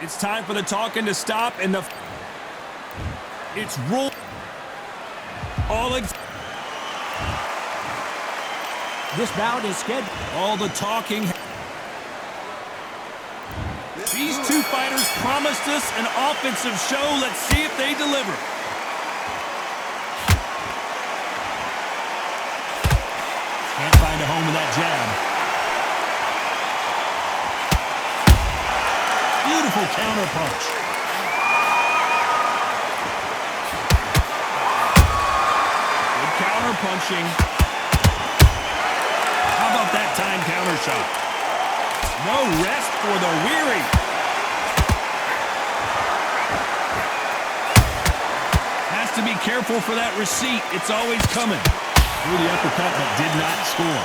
It's time for the talking to stop, and it's rule. This bout is scheduled. All the talking. These two fighters promised us an offensive show. Let's see if they deliver. Can't find a home with that jab. Beautiful counter punch. Good counter punching. How about that time counter shot? No rest for the weary. Has to be careful for that receipt. It's always coming. Through the uppercut, but did not score.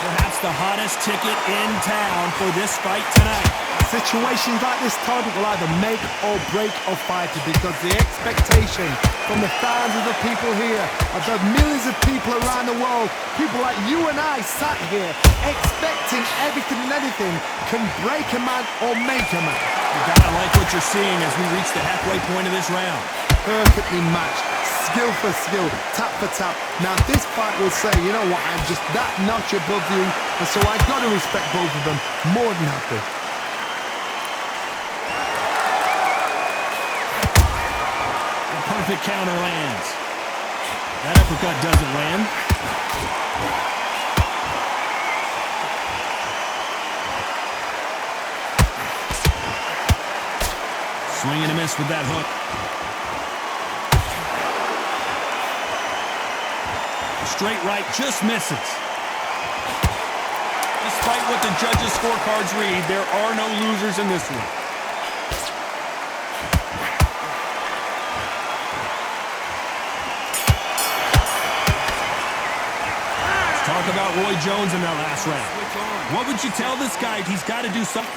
Perhaps the hottest ticket in town for this fight tonight. Situations like this, Todd, will either make or break a fighter because the expectation from the thousands of the people here, of the millions of people around the world, people like you and I sat here expecting everything and anything can break a man or make a man. You gotta like what you're seeing as we reach the halfway point of this round. Perfectly matched, skill for skill, tap for tap. Now this fight will say, you know what, I'm just that notch above you, and so I gotta respect both of them more than happy. Perfect counter lands. That uppercut doesn't land. Swing and a miss with that hook. Straight right just misses. Despite what the judges' scorecards read, there are no losers in this one. Talk about Roy Jones in that last round. What would you tell this guy? He's got to do something.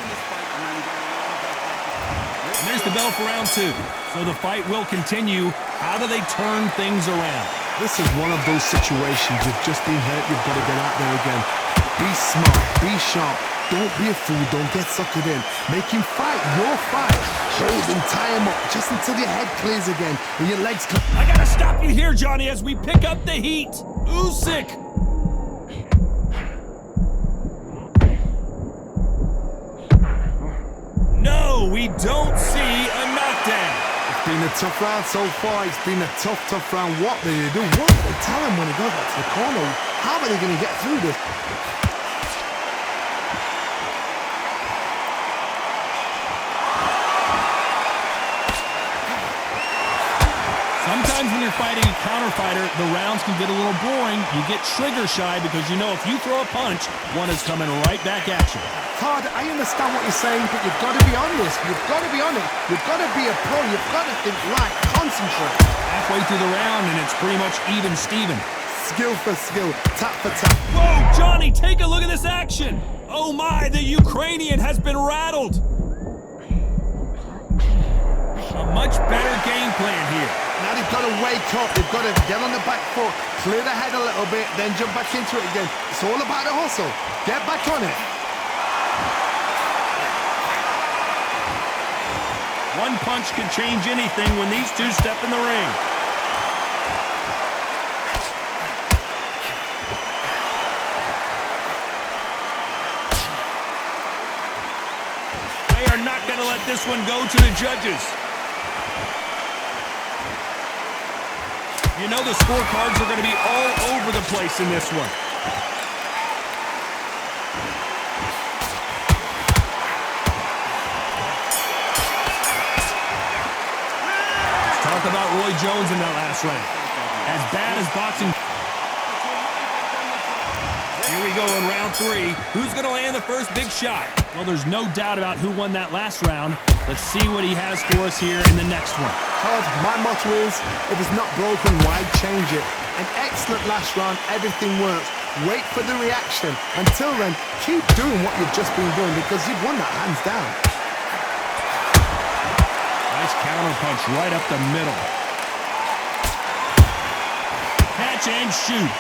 And there's the bell for round two. So the fight will continue. How do they turn things around? This is one of those situations. You've just been hurt. You've got to get out there again. Be smart. Be sharp. Don't be a fool. Don't get suckered in. Make him fight your fight. Hold him, tie him up just until your head clears again and your legs come. I got to stop you here, Johnny, as we pick up the heat. Usyk. No, we don't see a knockdown. It's been a tough round so far. It's been a tough round. What do they do? What do they tell him when he goes back to the corner? How are they going to get through this? Sometimes when you're fighting a counter fighter, the rounds can get a little boring. You get trigger shy because you know if you throw a punch, one is coming right back at you. Todd, I understand what you're saying, but you've got to be honest. You've got to be honest. You've got to be a pro. You've got to think right. Concentrate. Halfway through the round, and it's pretty much even Steven. Skill for skill, tap for tap. Whoa, Johnny, take a look at this action. Oh my, the Ukrainian has been rattled. A much better game plan here. Now they've got to wake up. They've got to get on the back foot, clear the head a little bit, then jump back into it again. It's all about the hustle. Get back on it. One punch could change anything when these two step in the ring. They are not going to let this one go to the judges. You know the scorecards are going to be all over the place in this one. Let's talk about Roy Jones in that last round. As bad as boxing. Here we go in round three. Who's going to land the first big shot? Well, there's no doubt about who won that last round. Let's see what he has for us here in the next one. Todd, my motto is, if it's not broken, why change it? An excellent last round, everything works. Wait for the reaction. Until then, keep doing what you've just been doing because you've won that hands down. Nice counter punch right up the middle. Had catch and shoot.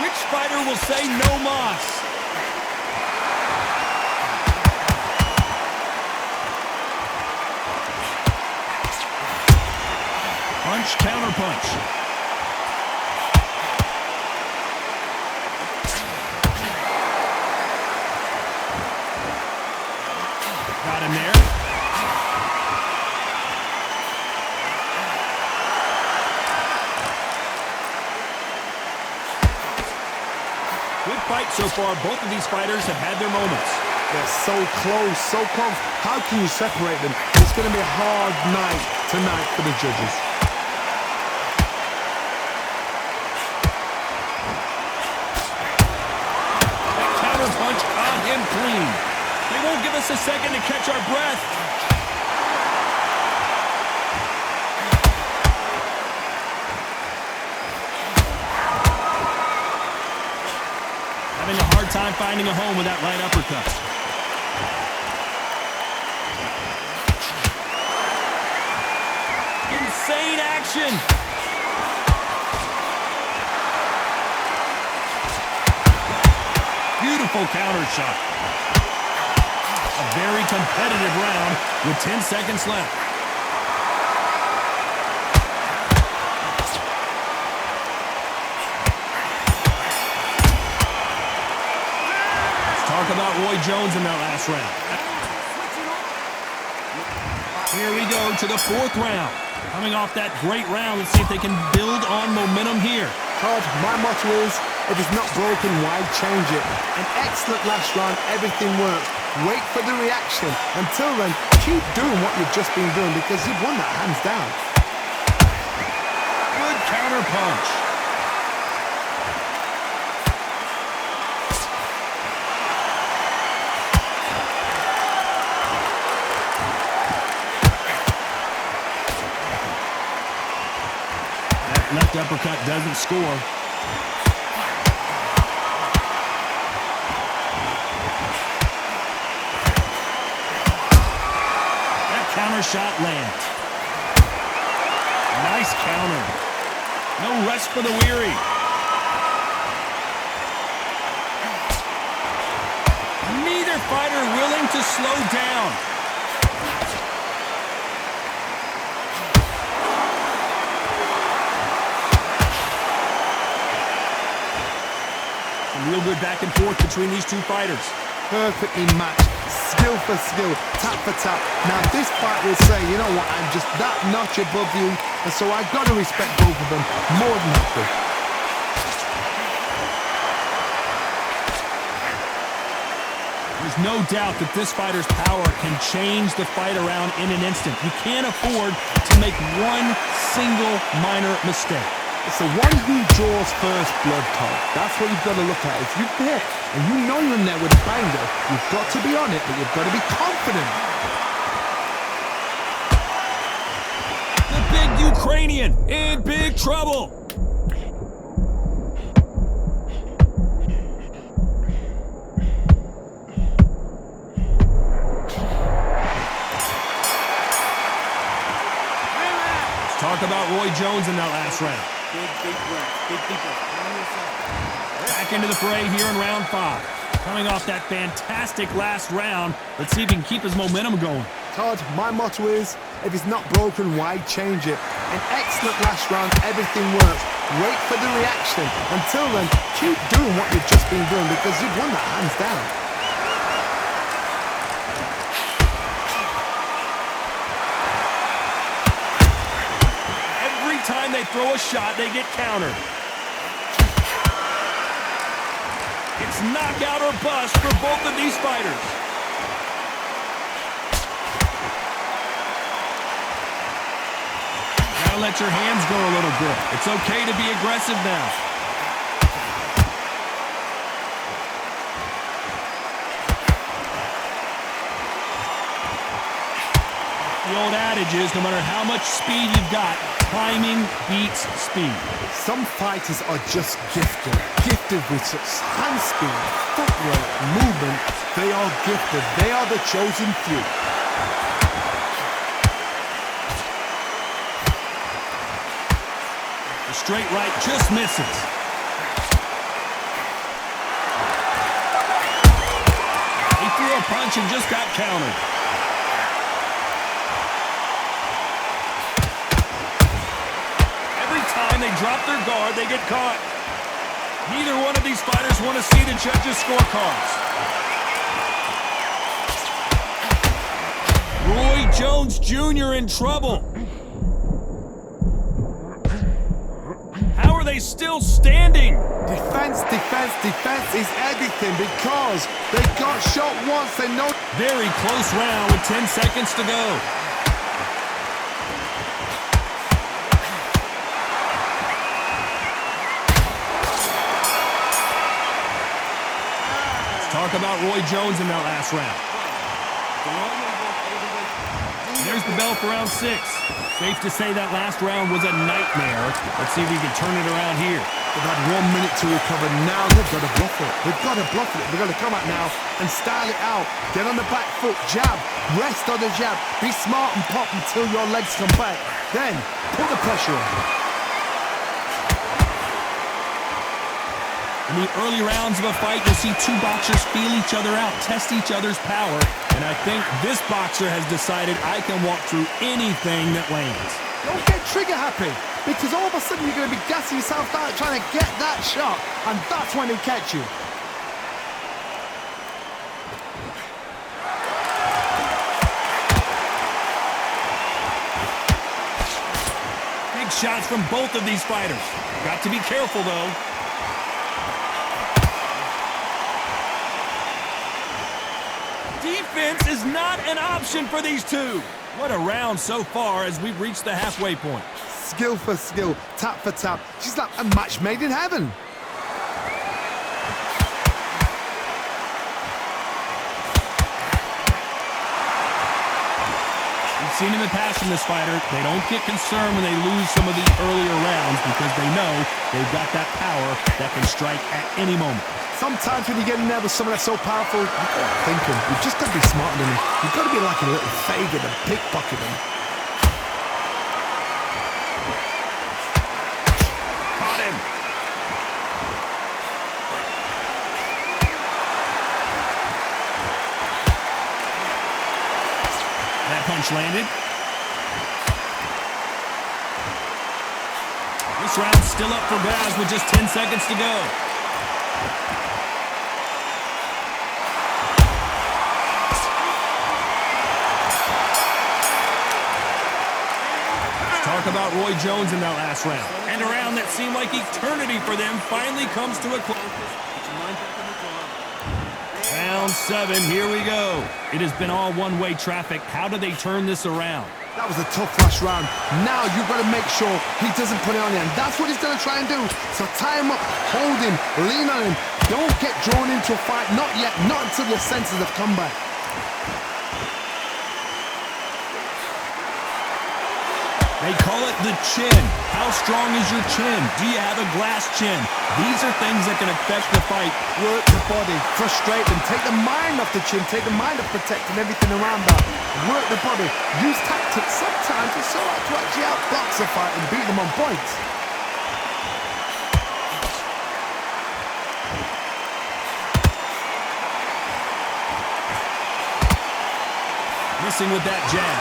Which fighter will say no mas? Punch, counter punch. Got him there. Good fight so far. Both of these fighters have had their moments. They're so close, so close. How can you separate them? It's going to be a hard night tonight for the judges. That counter punch on him clean. They won't give us a second to catch our breath. Having a hard time finding a home with that right uppercut. Insane action. Beautiful counter shot. A very competitive round with 10 seconds left. Talk about Roy Jones in that last round. Here we go to the fourth round. Coming off that great round, let's see if they can build on momentum here. Todd, my motto is, if it's not broken, why change it? An excellent last round, everything works. Wait for the reaction. Until then, keep doing what you've just been doing because you've won that hands down. Good counter punch. Left uppercut doesn't score. That counter shot lands. Nice counter. No rest for the weary. Neither fighter willing to slow down. Real good back and forth between these two fighters. Perfectly matched, skill for skill, tap for tap. Now this fight will say, you know what, I'm just that notch above you, and so I've got to respect both of them more than happy. There's no doubt that this fighter's power can change the fight around in an instant. You can't afford to make one single minor mistake. It's the one who draws first blood, Todd. That's what you've got to look at. If you're there and you know you're in there with a banger, you've got to be on it, but you've got to be confident. The big Ukrainian in big trouble. Let's talk about Roy Jones in that last round. Big breath. Big breath. Back into the fray here in round 5. Coming off that fantastic last round, let's see if he can keep his momentum going. Todd, my motto is, if it's not broken, why change it? An excellent last round, everything works. Wait for the reaction. Until then, keep doing what you've just been doing because you've won that hands down. Every time they throw a shot, they get countered. It's knockout or bust for both of these fighters. Gotta let your hands go a little bit. It's okay to be aggressive now. The old adage is, no matter how much speed you've got, timing beats speed. Some fighters are just gifted. Gifted with such hand speed, footwork, movement. They are gifted. They are the chosen few. The straight right just misses. He threw a punch and just got countered. Every time they drop their guard, they get caught. Neither one of these fighters want to see the judges' scorecards. Roy Jones Jr. in trouble. How are they still standing? Defense, defense, defense is everything because they got shot once. They know. Very close round with 10 seconds to go. Talk about Roy Jones in that last round. There's the bell for round 6. Safe to say that last round was a nightmare. Let's see if we can turn it around here. They've had 1 minute to recover. Now they've got to bluff it. They've got to bluff it. They've got to come out now and style it out. Get on the back foot, jab, rest on the jab. Be smart and pop until your legs come back. Then put the pressure on. In the early rounds of a fight, you'll see two boxers feel each other out, test each other's power, and I think this boxer has decided I can walk through anything that lands. Don't get trigger happy, because all of a sudden you're going to be gassing yourself out trying to get that shot, and that's when they catch you. Big shots from both of these fighters. Got to be careful, though. Defense is not an option for these two. What a round so far as we've reached the halfway point. Skill for skill, tap for tap. She's like a match made in heaven. We've seen in the past from this fighter, they don't get concerned when they lose some of the earlier rounds because they know they've got that power that can strike at any moment. Sometimes when you get in there with someone that's so powerful, you've got to think him. You've just got to be smarter than him. You've got to be like a little faggot and pickpocket him. Caught him. That punch landed. This round's still up for grabs with just 10 seconds to go. Talk about Roy Jones in that last round. And a round that seemed like eternity for them finally comes to a close. Round 7, here we go. It has been all one-way traffic. How do they turn this around? That was a tough last round. Now you've got to make sure he doesn't put it on you. And that's what he's going to try and do. So tie him up, hold him, lean on him. Don't get drawn into a fight. Not yet. Not until your senses have come back. They call it the chin. How strong is your chin? Do you have a glass chin? These are things that can affect the fight. Work the body, frustrate them, take the mind off the chin, take the mind off protecting everything around that. Work the body, use tactics. Sometimes it's so hard to actually outbox a fight and beat them on points. Missing with that jab.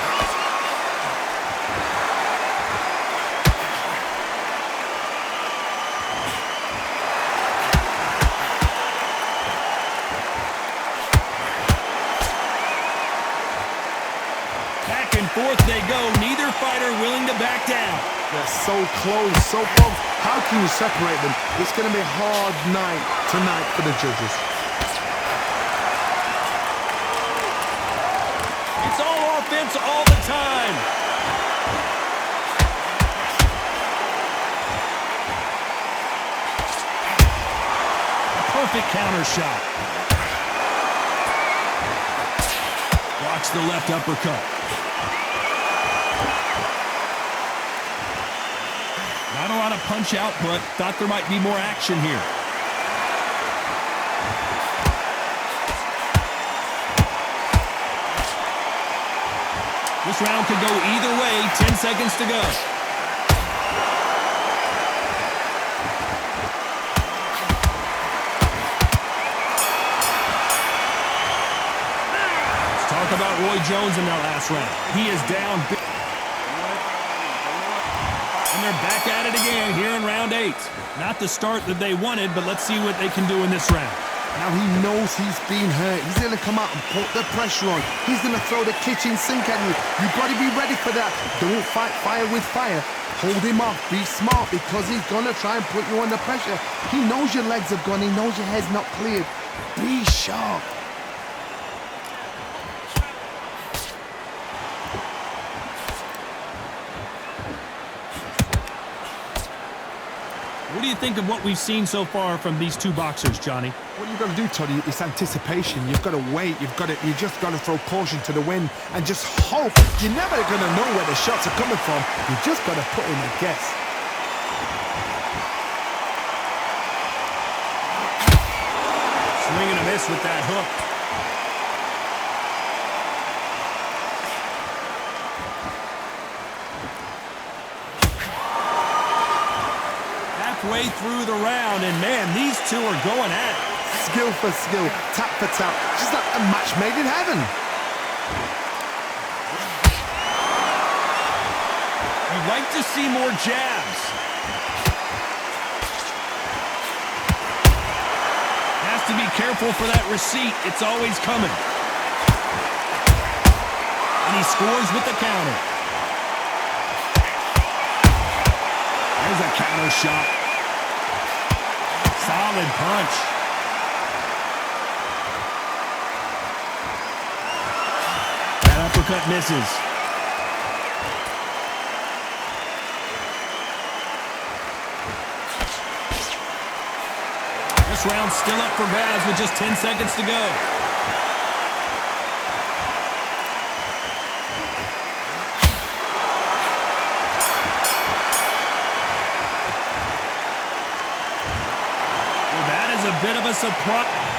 Back and forth they go, neither fighter willing to back down. They're so close, so close. How can you separate them? It's going to be a hard night tonight for the judges. It's all offense all the time. A perfect counter shot. Blocks the left uppercut. Not a lot of punch output. Thought there might be more action here. This round could go either way. 10 seconds to go. Roy Jones in their last round. He is down big. And they're back at it again here in round 8. Not the start that they wanted, but let's see what they can do in this round. Now he knows he's been hurt. He's going to come out and put the pressure on. He's going to throw the kitchen sink at you. You've got to be ready for that. Don't fight fire with fire. Hold him off. Be smart because he's going to try and put you under pressure. He knows your legs have gone. He knows your head's not cleared. Be sharp. What do you think of what we've seen so far from these two boxers, Johnny? What you've got to do, Toddy, is anticipation. You've got to wait. You just got to throw caution to the wind and just hope. You're never going to know where the shots are coming from. You just got to put in a guess. Swing and a miss with that hook. Halfway through the round, and man, these two are going at it. Skill for skill, tap for tap. Just like a match made in heaven. You'd like to see more jabs. Has to be careful for that receipt. It's always coming. And he scores with the counter. There's a counter shot. Solid punch. That uppercut misses. This round's still up for grabs with just 10 seconds to go. Well, that is a bit of a surprise.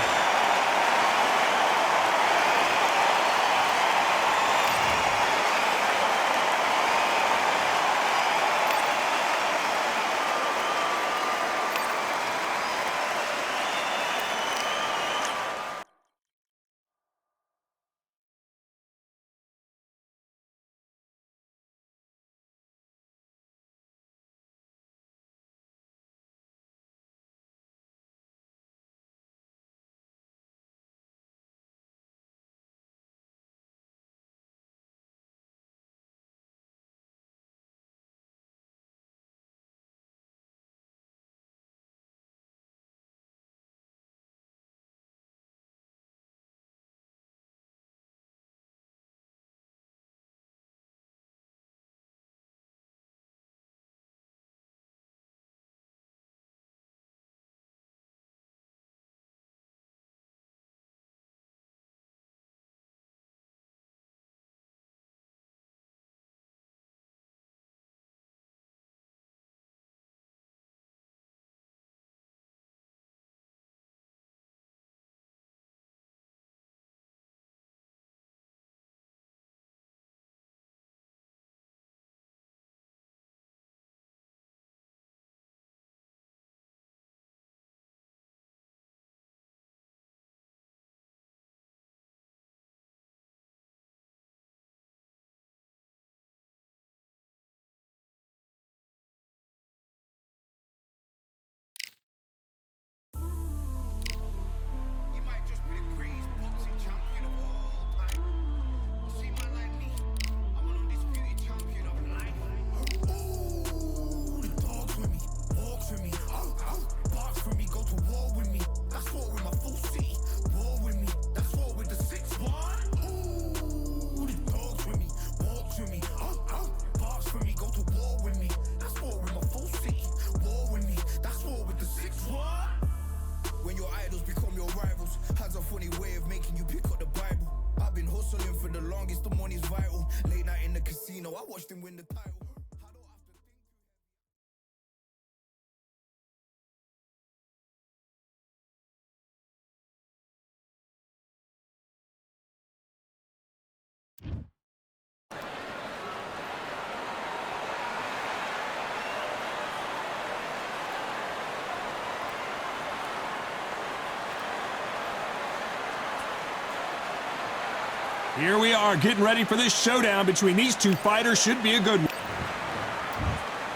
Here we are getting ready for this showdown between these two fighters. Should be a good one.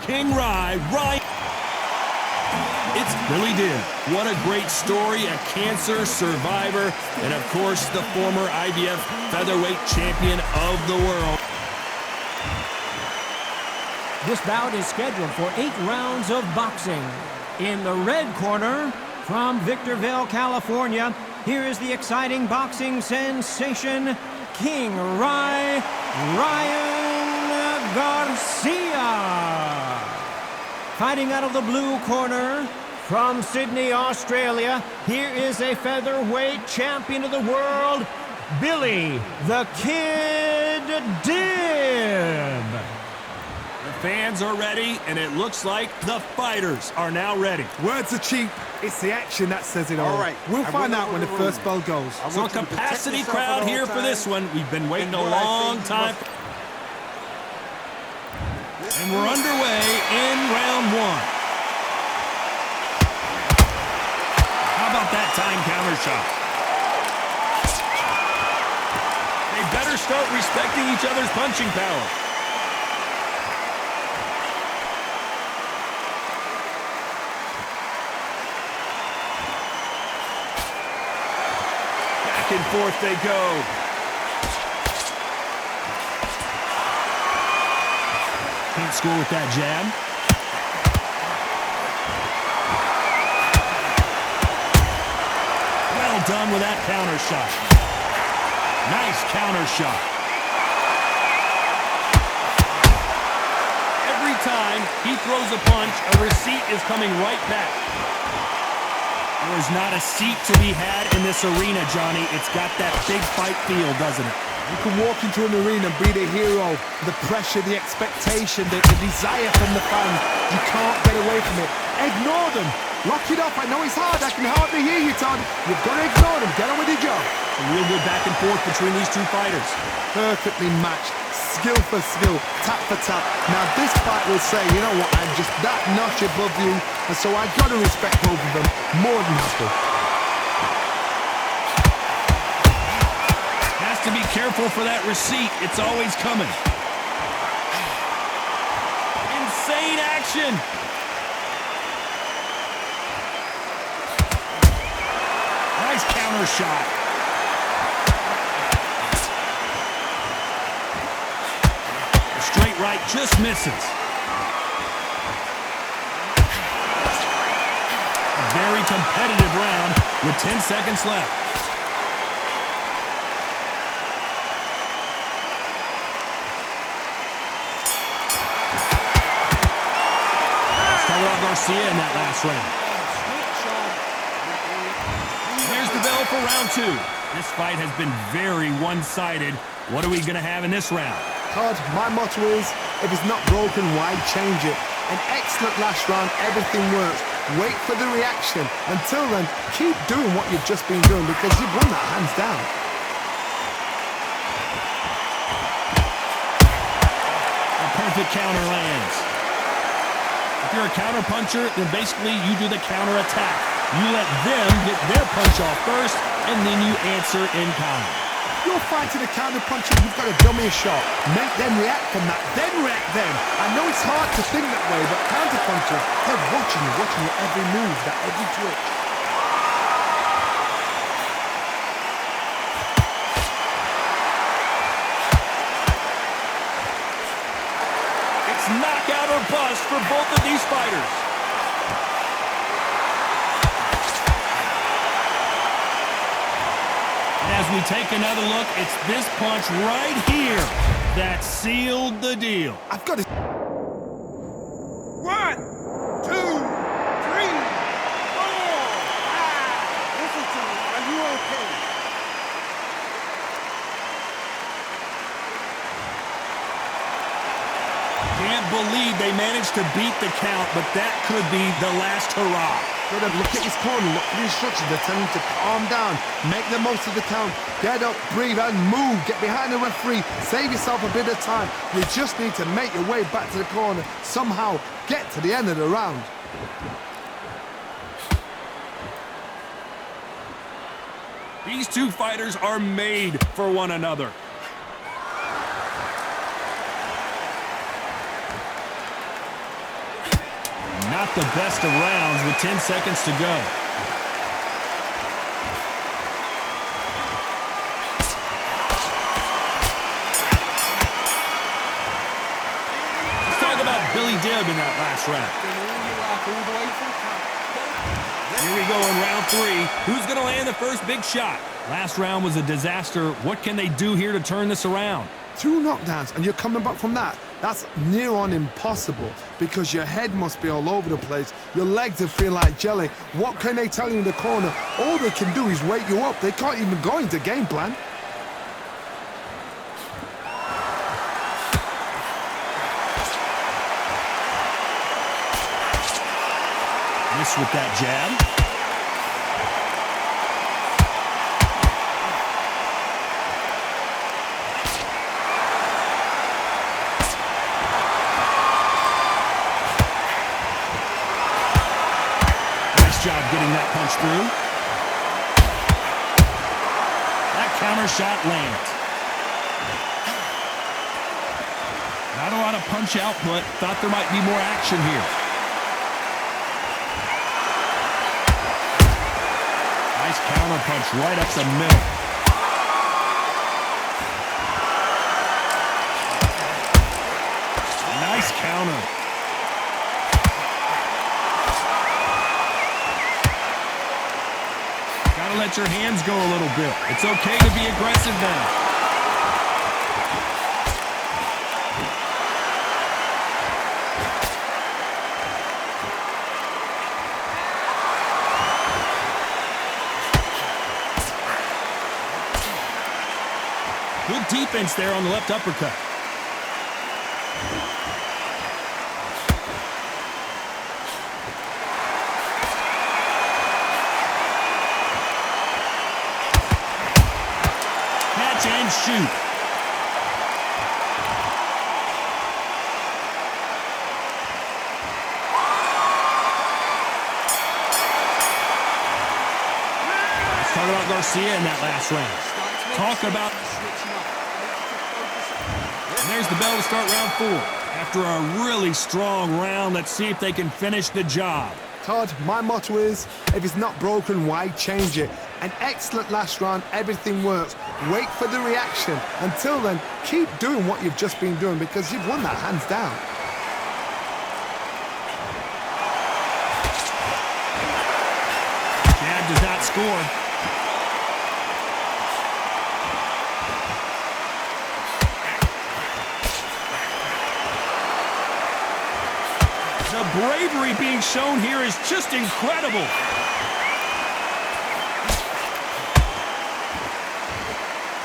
King Ryan. It's Billy Dib. What a great story, a cancer survivor, and of course the former IBF featherweight champion of the world. This bout is scheduled for 8 rounds of boxing. In the red corner, from Victorville, California, here is the exciting boxing sensation, King Ryan Garcia. Fighting out of the blue corner, from Sydney, Australia, here is a featherweight champion of the world, Billy the Kid Dib. The fans are ready, and it looks like the fighters are now ready. Words are cheap. It's the action that says it all. right. We'll find out when the first bell goes. So a capacity crowd here for this one. We've been waiting a long time. And we're underway in round 1. How about that time counter shot? They better start respecting each other's punching power. Back and forth they go. Can't score with that jab. Well done with that counter shot. Nice counter shot. Every time he throws a punch, a receipt is coming right back. There's not a seat to be had in this arena, Johnny. It's got that big fight feel, doesn't it? You can walk into an arena and be the hero. The pressure, the expectation, the desire from the fans. You can't get away from it. Ignore them. Lock it up. I know it's hard. I can hardly hear you, Todd. You've got to ignore them. Get on with your job. A real good back and forth between these two fighters. Perfectly matched. Skill for skill. Tap for tap. Now this fight will say, you know what, I'm just that notch above you. And so I've got to respect both of them more than happy. To be careful for that receipt. It's always coming. Insane action. Nice counter shot. The straight right just misses. A very competitive round with 10 seconds left. Garcia in that last round. There's the bell for round 2. This fight has been very one-sided. What are we going to have in this round? Todd, my motto is, if it's not broken, why change it? An excellent last round, everything works. Wait for the reaction. Until then, keep doing what you've just been doing because you've won that hands down. A perfect counter lands. If you're a counter-puncher, then basically you do the counter-attack. You let them get their punch off first, and then you answer in kind. You're fighting a counter-puncher, you've got to dummy a shot. Make them react from that, then react then. I know it's hard to think that way, but counter-punchers, they're watching your every move, that every twitch. Knockout or bust for both of these fighters. And as we take another look, it's this punch right here that sealed the deal. I've got to... 1, 2, 3, 4, 5. Listen to me. Are you okay? Can't believe they managed to beat the count, but that could be the last hurrah. Look at his corner, look at the instructions. They're telling him to calm down, make the most of the count, get up, breathe, and move. Get behind the referee, save yourself a bit of time. You just need to make your way back to the corner. Somehow, get to the end of the round. These two fighters are made for one another. the best of rounds with 10 seconds to go. Let's talk about Billy Dibb in that last round. Here we go in round 3. Who's going to land the first big shot? Last round was a disaster. What can they do here to turn this around? 2 knockdowns and you're coming back from that. That's near on impossible because your head must be all over the place. Your legs will feel like jelly. What can they tell you in the corner? All they can do is wake you up. They can't even go into game plan. Miss with that jab. Job getting that punch through. That counter shot lands. Not a lot of punch output. Thought there might be more action here. Nice counter punch right up the middle. Nice counter. Let your hands go a little bit. It's okay to be aggressive now. Good defense there on the left uppercut. And shoot. Let's talk about Garcia in that last round. Talk about... And there's the bell to start round 4. After a really strong round, let's see if they can finish the job. Todd, my motto is, if it's not broken, why change it? An excellent last round, everything works. Wait for the reaction. Until then, keep doing what you've just been doing because you've won that hands down. Jab does not score. The bravery being shown here is just incredible.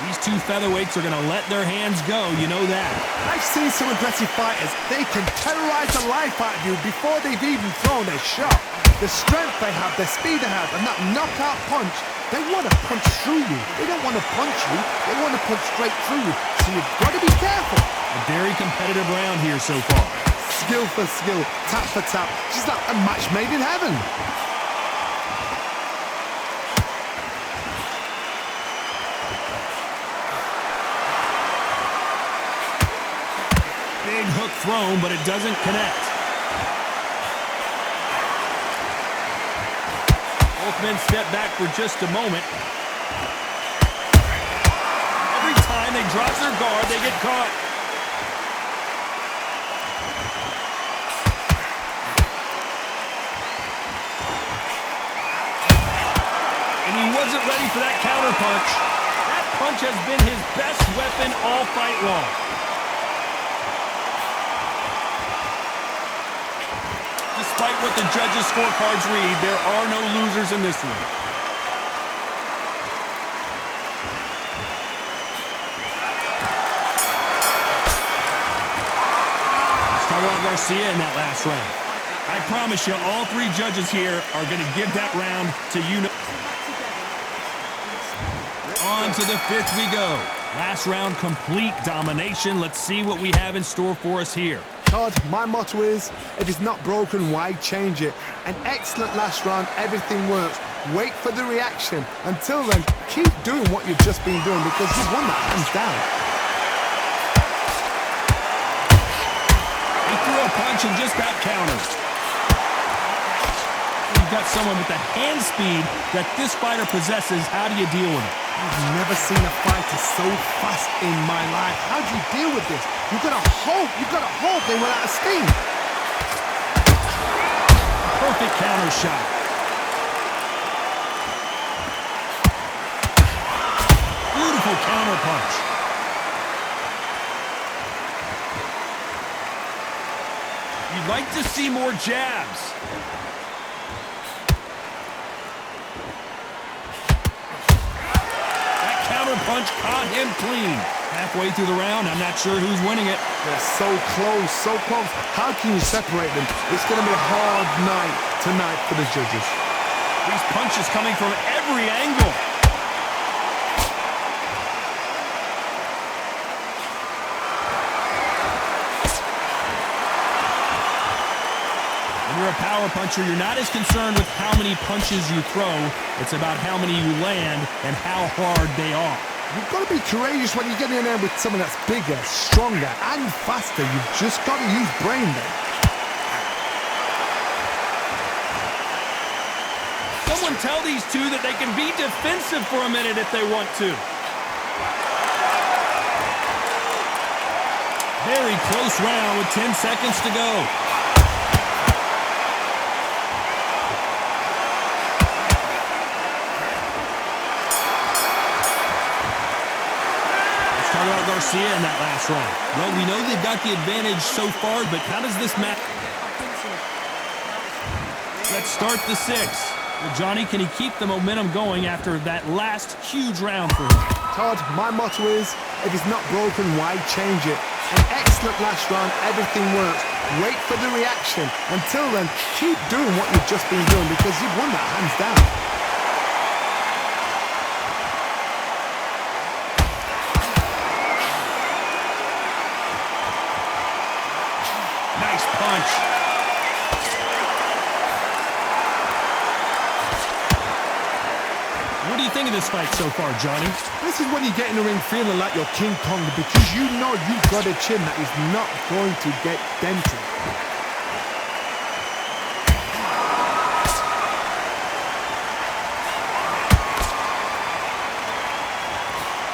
These 2 featherweights are going to let their hands go, you know that. I've seen some aggressive fighters. They can terrorize the life out of you before they've even thrown a shot. The strength they have, the speed they have, and that knockout punch, they want to punch through you. They don't want to punch you. They want to punch straight through you. So you've got to be careful. A very competitive round here so far. Skill for skill, tap for tap. Just like a match made in heaven. Big hook thrown, but it doesn't connect. Both men step back for just a moment. Every time they drop their guard, they get caught. And he wasn't ready for that counter punch. That punch has been his best weapon all fight long. Despite what the judges' scorecards read, there are no losers in this one. Let's talk about Garcia in that last round. I promise you, all 3 judges here are going to give that round to you. On to the 5th we go. Last round, complete domination. Let's see what we have in store for us here. Todd, my motto is, if it's not broken, why change it? An excellent last round, everything works. Wait for the reaction. Until then, keep doing what you've just been doing because you've won that hands down. He threw a punch and just got countered. you've got someone with the hand speed that this fighter possesses, how do you deal with it? I've never seen a fighter so fast in my life. How do you deal with this? You've got to hope they run out of steam. Perfect counter shot. Beautiful counter punch. You'd like to see more jabs. That counter punch caught him clean. Halfway through the round, I'm not sure who's winning it. They're so close, so close. How can you separate them? It's going to be a hard night tonight for the judges. These punches coming from every angle. When you're a power puncher, you're not as concerned with how many punches you throw. It's about how many you land and how hard they are. You've got to be courageous when you get in there with someone that's bigger, stronger, and faster. You've just got to use brain there. Someone tell these two that they can be defensive for a minute if they want to. Very close round with 10 seconds to go. Garcia in that last round. Well, we know they've got the advantage so far, but how does this match? Let's start the sixth. Well, Johnny, can he keep the momentum going after that last huge round for him? Todd, my motto is, if it's not broken, why change it? An excellent last round, everything works. Wait for the reaction. Until then, keep doing what you've just been doing because you've won that hands down. Punch. What do you think of this fight so far, Johnny? This is when you get in the ring feeling like you're King Kong because you know you've got a chin that is not going to get dented.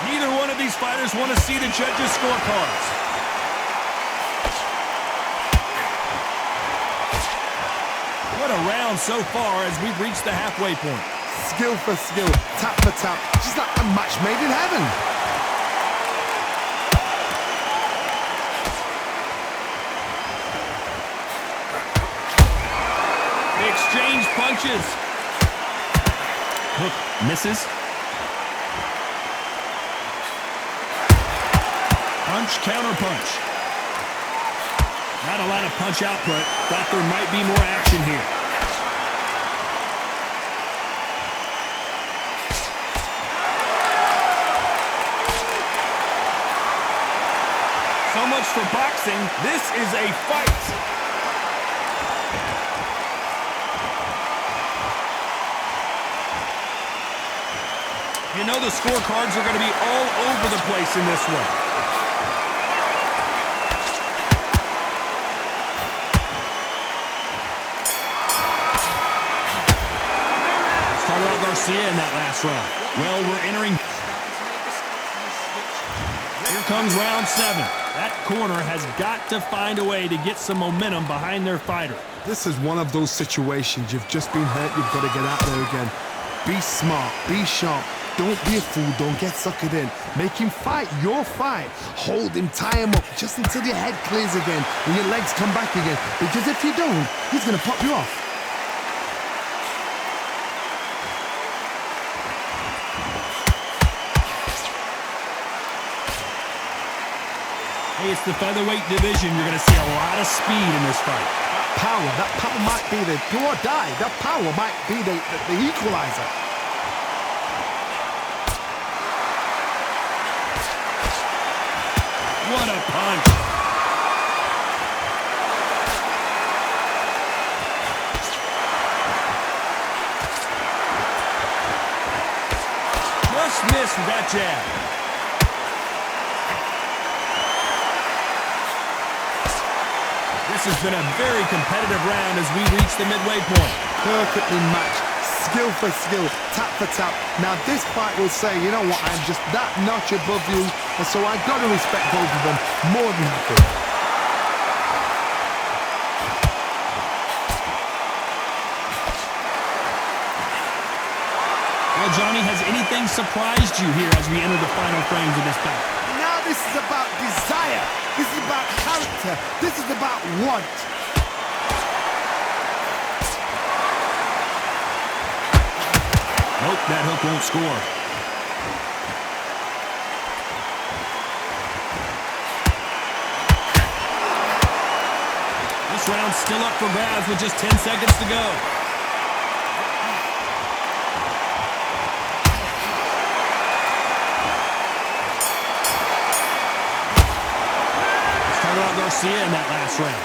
Neither one of these fighters want to see the judges' scorecards. What a round so far as we've reached the halfway point. Skill for skill, tap for tap, just like a match made in heaven. They exchange punches. Hook misses. Punch, counter punch. Not a lot of punch output. Thought there might be more action here. So much for boxing. This is a fight. You know the scorecards are going to be all over the place in this one. Garcia in that last round. Well, we're entering. Here comes round 7. That corner has got to find a way to get some momentum behind their fighter. This is one of those situations. You've just been hurt. You've got to get out there again. Be smart. Be sharp. Don't be a fool. Don't get suckered in. Make him fight your fight. Hold him. Tie him up just until your head clears again and your legs come back again. Because if you don't, he's going to pop you off. It's the featherweight division. You're going to see a lot of speed in this fight. That power might be the do or die. That power might be the equalizer. What a punch. Just missed with that jab. This This has been a very competitive round as we reach the midway point. Perfectly matched, skill for skill, tap for tap. Now this fight will say, you know what, I'm just that notch above you, and so I've got to respect both of them more than happy. Well, Johnny, has anything surprised you here as we enter the final frames of this bout? Now this is about desire. This is about character. This is about want. Nope, that hook won't score. This round's still up for grabs with just 10 seconds to go. Garcia in that last round.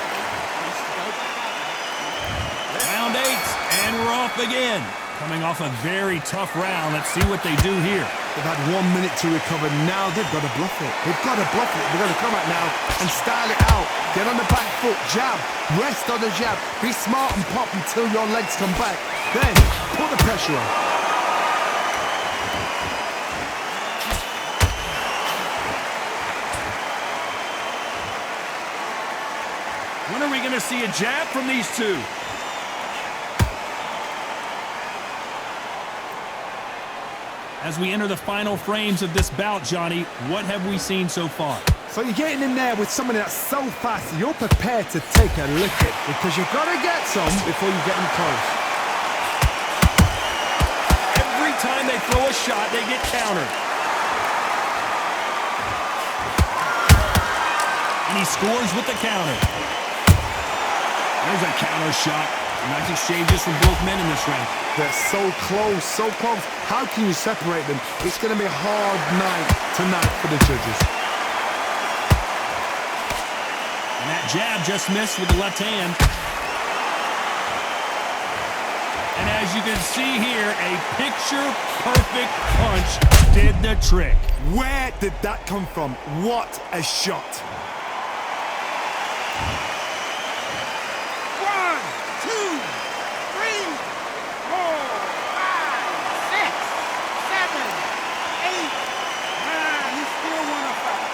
Round 8, and we're off again. Coming off a very tough round. Let's see what they do here. They've had 1 minute to recover. Now they've got to bluff it. They've got to bluff it. They've got to come out now and style it out. Get on the back foot, jab, rest on the jab. Be smart and pop until your legs come back. Then put the pressure on. When are we going to see a jab from these two? As we enter the final frames of this bout, Johnny, what have we seen so far? So you're getting in there with somebody that's so fast, you're prepared to take a licking because you've got to get some before you get them close. Every time they throw a shot, they get countered. And he scores with the counter. There's a counter shot. Nice exchanges from both men in this round. They're so close, so close. How can you separate them? It's going to be a hard night tonight for the judges. And that jab just missed with the left hand. And as you can see here, a picture-perfect punch did the trick. Where did that come from? What a shot. 1, 2, 3, 4, 5, 6, 7, 8, 9. He still wanna fight.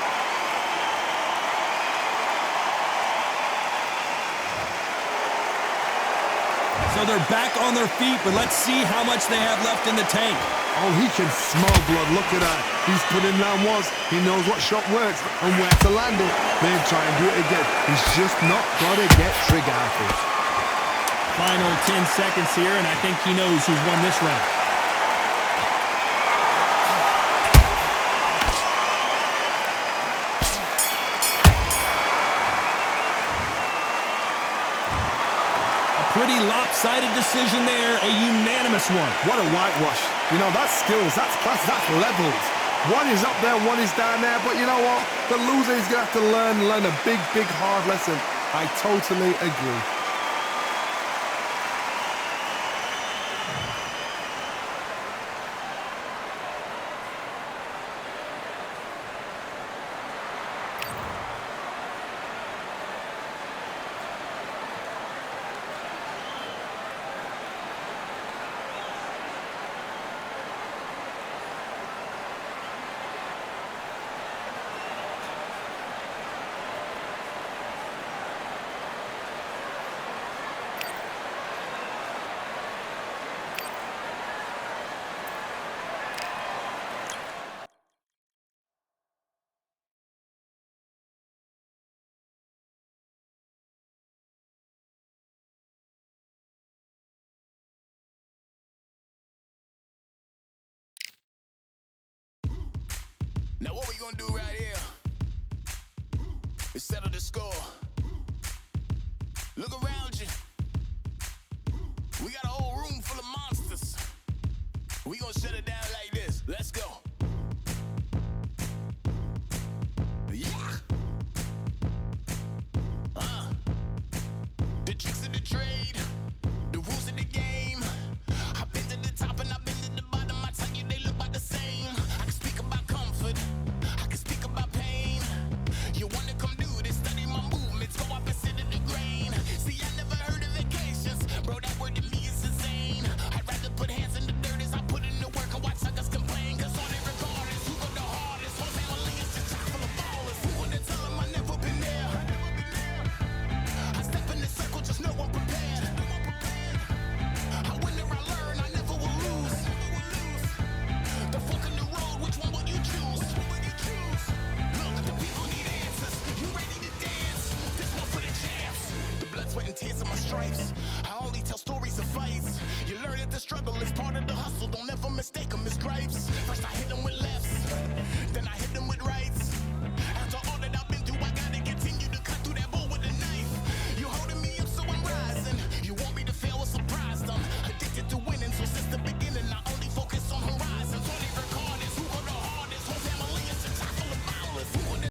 So they're back on their feet, but let's see how much they have left in the tank. Oh, he can smell blood. Look at that. He's put in round once. He knows what shot works and where to land it. Then try and do it again. He's just not got to get trigger happy. Final 10 seconds here, and I think he knows who's won this round. Pretty lopsided decision there, a unanimous one. What a whitewash. You know, that's skills, that's class, that's levels. One is up there, one is down there, but you know what? The loser is going to have to learn a big, big, hard lesson. I totally agree. Now what we gonna do right here is settle the score. Look around you. We got a whole room full of monsters. We gonna shut it down like this. Let's go. Yeah. The tricks of the trade, the rules of the game. I've been to the top and I've been to the bottom. I tell you they look about the same. I can speak about comfort, I can speak about pain. You wanna come do this, study my movements, go opposite of the grain. mistake.